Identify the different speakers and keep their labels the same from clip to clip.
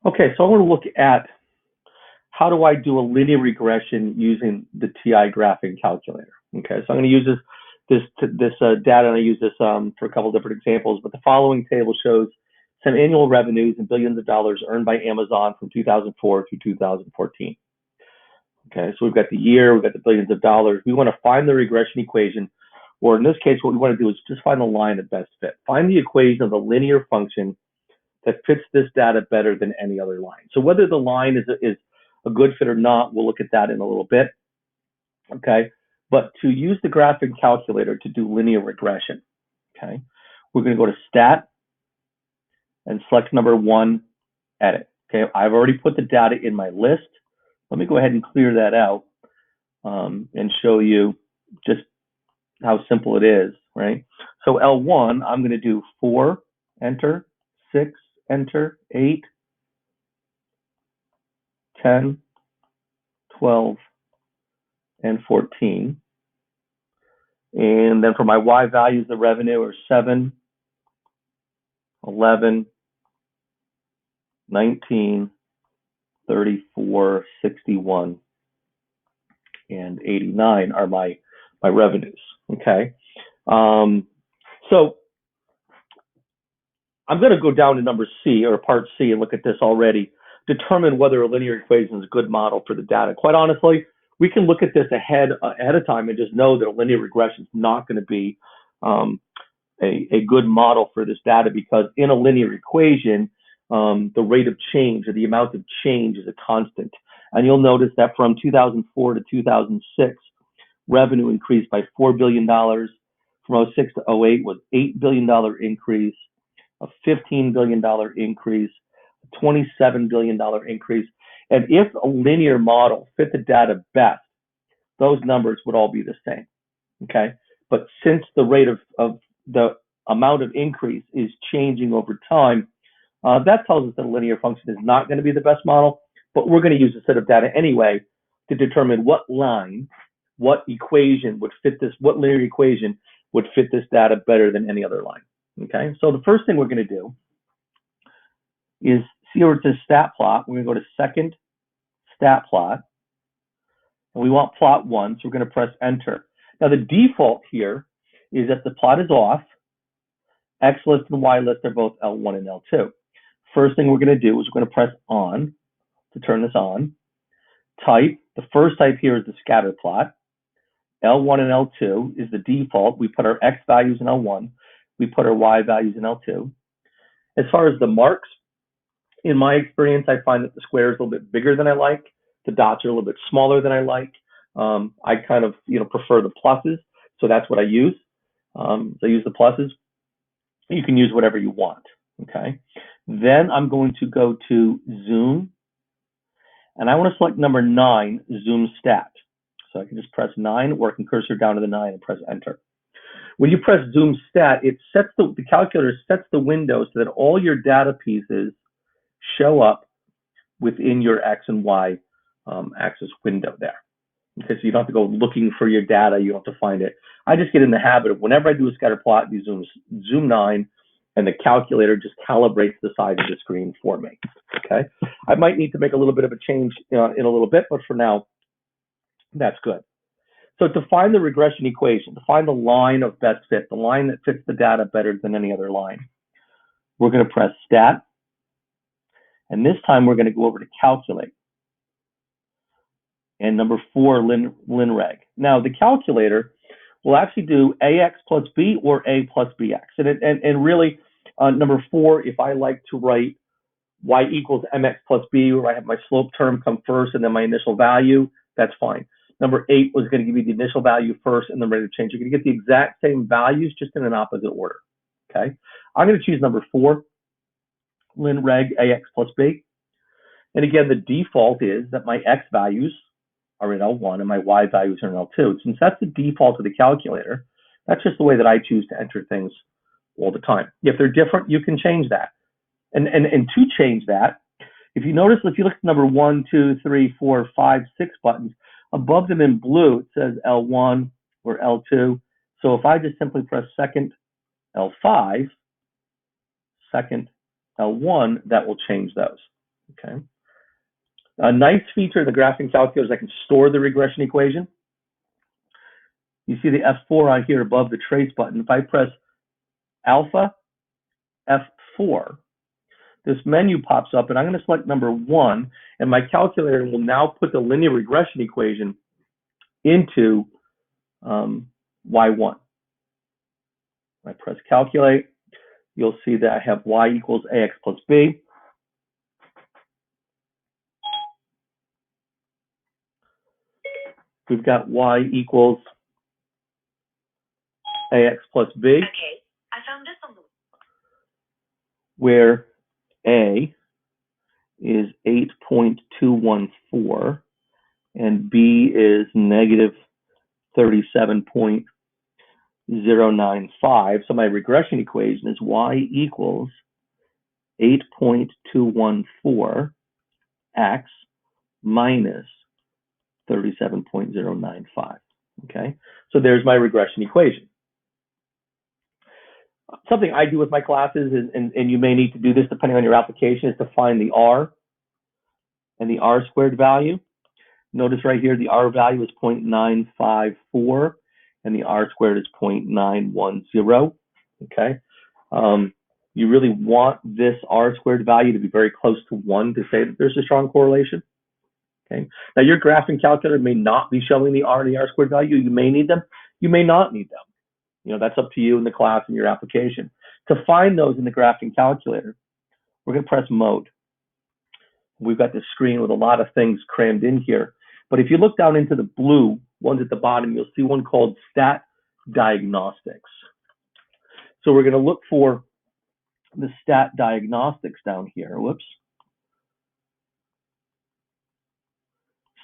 Speaker 1: Okay, so I want to look at how do I do a linear regression using the TI graphing calculator. Okay, so I'm going to use this data, and I use this for a couple of different examples. But the following table shows some annual revenues in billions of dollars earned by Amazon from 2004 through 2014. Okay, so we've got the year, we've got the billions of dollars. We want to find the regression equation, or in this case, what we want to do is just find the line that best fit. Find the equation of the linear function that fits this data better than any other line. So whether the line is a good fit or not, we'll look at that in a little bit. Okay, but to use the graphing calculator to do linear regression, okay, we're going to go to Stat and select number 1, Edit. Okay, I've already put the data in my list. Let me go ahead and clear that out and show you just how simple it is, right? So L1, I'm going to do 4, enter, 6, enter, 8, 10, 12, and 14. And then for my Y values, the revenue are 7, 11, 19, 34, 61, and 89 are my revenues, okay? So I'm going to go down to number C, or part C, and look at this already. Determine whether a linear equation is a good model for the data. Quite honestly, we can look at this ahead of time and just know that a linear regression is not going to be a good model for this data, because in a linear equation, the rate of change, or the amount of change, is a constant. And you'll notice that from 2004 to 2006, revenue increased by $4 billion. From 06 to 08 was $8 billion increase, a $15 billion increase, a $27 billion increase. And if a linear model fit the data best, those numbers would all be the same, okay? But since the rate of the amount of increase is changing over time, that tells us that a linear function is not going to be the best model, but we're going to use a set of data anyway to determine what line, what equation would fit this, what linear equation would fit this data better than any other line, okay? So the first thing we're going to do is see where it says stat plot. We're going to go to second stat plot, and we want plot 1, so we're going to press enter. Now the default here is that the plot is off. X list and Y list are both L1 and L2. First thing we're going to do is we're going to press on to turn this on. Type, the first type here is the scatter plot. L1 and L2 is the default. We put our X values in L1. We put our Y values in L2. As far as the marks, in my experience, I find that the square is a little bit bigger than I like. The dots are a little bit smaller than I like. I kind of, prefer the pluses, so that's what I use. So I use the pluses. You can use whatever you want, okay? Then I'm going to go to Zoom, and I want to select number 9, Zoom Stat. So I can just press 9, or I can cursor down to the 9 and press enter. When you press Zoom Stat, it sets the calculator sets the window so that all your data pieces show up within your X and Y axis window there. Okay, so you don't have to go looking for your data. You don't have to find it. I just get in the habit of whenever I do a scatter plot, you Zoom 9, and the calculator just calibrates the size of the screen for me. Okay, I might need to make a little bit of a change in a little bit, but for now, that's good. So to find the regression equation, to find the line of best fit, the line that fits the data better than any other line, we're going to press Stat, and this time we're going to go over to Calculate. And number 4, linreg. Now the calculator will actually do AX plus B or A plus BX. And really, number 4, if I like to write Y equals MX plus B, where I have my slope term come first and then my initial value, that's fine. Number 8 was going to give you the initial value first and the rate of change. You're going to get the exact same values, just in an opposite order. Okay, I'm going to choose number 4, linreg AX plus B. And again, the default is that my X values are in L1 and my Y values are in L2. Since that's the default of the calculator, that's just the way that I choose to enter things all the time. If they're different, you can change that. And to change that, if you notice, if you look at number 1, 2, 3, 4, 5, 6 buttons, above them in blue, it says L1 or L2. So if I just simply press second L5, second L1, that will change those. Okay. A nice feature of the graphing calculator is I can store the regression equation. You see the F4 on here above the trace button. If I press alpha F4, this menu pops up, and I'm going to select number 1, and my calculator will now put the linear regression equation into Y1. I press calculate, you'll see that I have Y equals AX plus B. We've got Y equals AX plus B.
Speaker 2: Okay, I found this on the
Speaker 1: where A is 8.214 and B is negative 37.095. So my regression equation is Y equals 8.214 X minus 37.095. Okay, so there's my regression equation. Something I do with my classes, and you may need to do this depending on your application, is to find the R and the R squared value. Notice right here, the R value is 0.954 and the R squared is 0.910. Okay. You really want this R squared value to be very close to 1 to say that there's a strong correlation. Okay. Now your graphing calculator may not be showing the R and the R squared value. You may need them. You may not need them. That's up to you in the class and your application. To find those in the graphing calculator, we're going to press mode. We've got this screen with a lot of things crammed in here. But if you look down into the blue ones at the bottom, you'll see one called Stat Diagnostics. So we're going to look for the Stat Diagnostics down here. Whoops.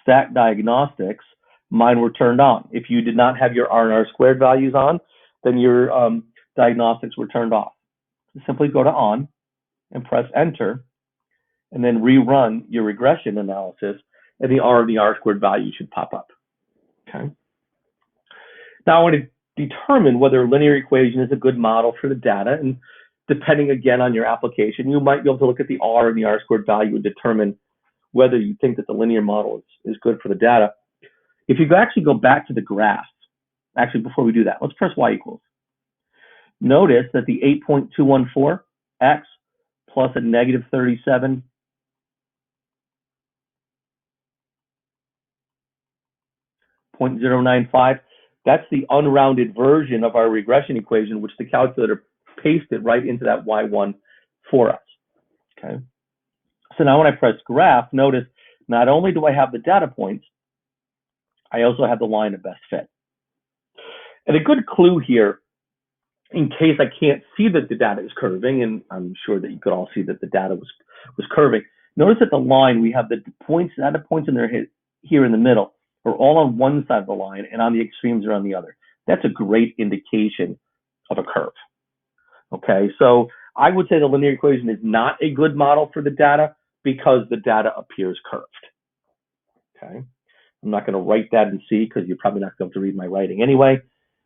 Speaker 1: Stat Diagnostics, mine were turned on. If you did not have your R and R squared values on, then your diagnostics were turned off. Simply go to on and press enter, and then rerun your regression analysis, and the R and the R squared value should pop up. Okay. Now I want to determine whether a linear equation is a good model for the data, and depending again on your application, you might be able to look at the R and the R squared value and determine whether you think that the linear model is good for the data. If you actually go back to the graph, actually before we do that, let's press Y equals. Notice that the 8.214 X plus a negative 37.095, that's the unrounded version of our regression equation, which the calculator pasted right into that Y1 for us. Okay. So now when I press graph, notice not only do I have the data points, I also have the line of best fit. And a good clue here, in case I can't see that the data is curving, and I'm sure that you could all see that the data was curving. Notice that the line, we have the points, data points in there here in the middle, are all on one side of the line, and on the extremes are on the other. That's a great indication of a curve. Okay, so I would say the linear equation is not a good model for the data because the data appears curved. Okay, I'm not going to write that in C because you're probably not going to read my writing anyway.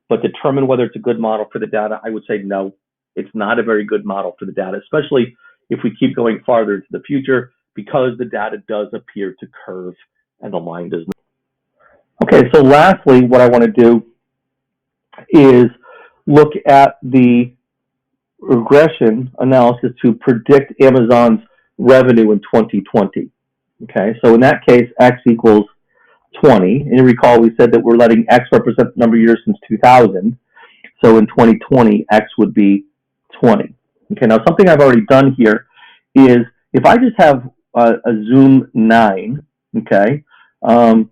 Speaker 1: But determine whether it's a good model for the data, I would say no, it's not a very good model for the data, especially if we keep going farther into the future, because the data does appear to curve and the line does not. Okay, so lastly, what I want to do is look at the regression analysis to predict Amazon's revenue in 2020. Okay, so in that case, X equals 20. And you recall we said that we're letting X represent the number of years since 2000. So in 2020, X would be 20. Okay, now something I've already done here is if I just have a zoom 9, okay, I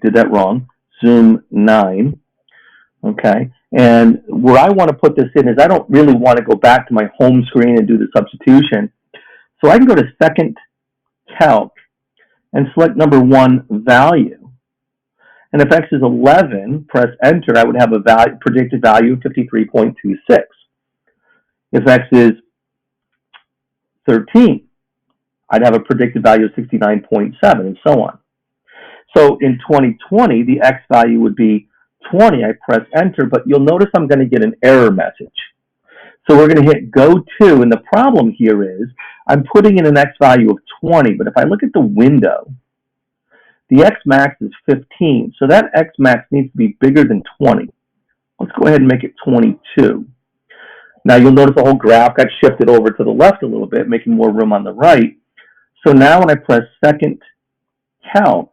Speaker 1: did that wrong, zoom 9, okay, and where I want to put this in is I don't really want to go back to my home screen and do the substitution. So I can go to second calc and select number 1 value. And if X is 11, press enter, I would have a predicted value of 53.26. If X is 13, I'd have a predicted value of 69.7 and so on. So in 2020, the X value would be 20. I press enter, but you'll notice I'm going to get an error message. So we're going to hit go to, and the problem here is I'm putting in an X value of 20, but if I look at the window, the x max is 15, so that x max needs to be bigger than 20. Let's go ahead and make it 22. Now you'll notice the whole graph got shifted over to the left a little bit, making more room on the right. So now when I press second calc,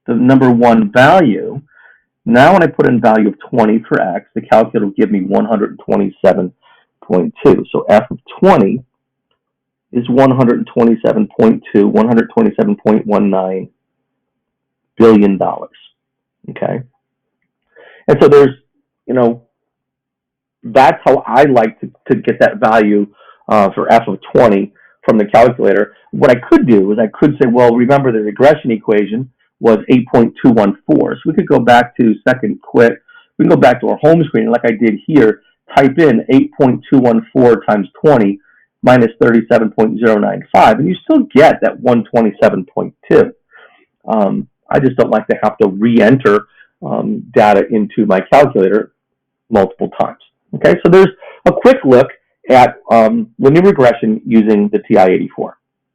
Speaker 1: the number one value, now when I put in value of 20 for x, the calculator will give me 127.2. So f of 20 is 127.2, $127.19 billion. Okay? And so there's, that's how I like to get that value for f of 20 from the calculator. What I could do is I could say, well, remember the regression equation was 8.214. So we could go back to second quick. We can go back to our home screen, like I did here, type in 8.214 times 20 minus 37.095, and you still get that 127.2. I just don't like to have to re-enter data into my calculator multiple times. Okay, so there's a quick look at linear regression using the TI-84.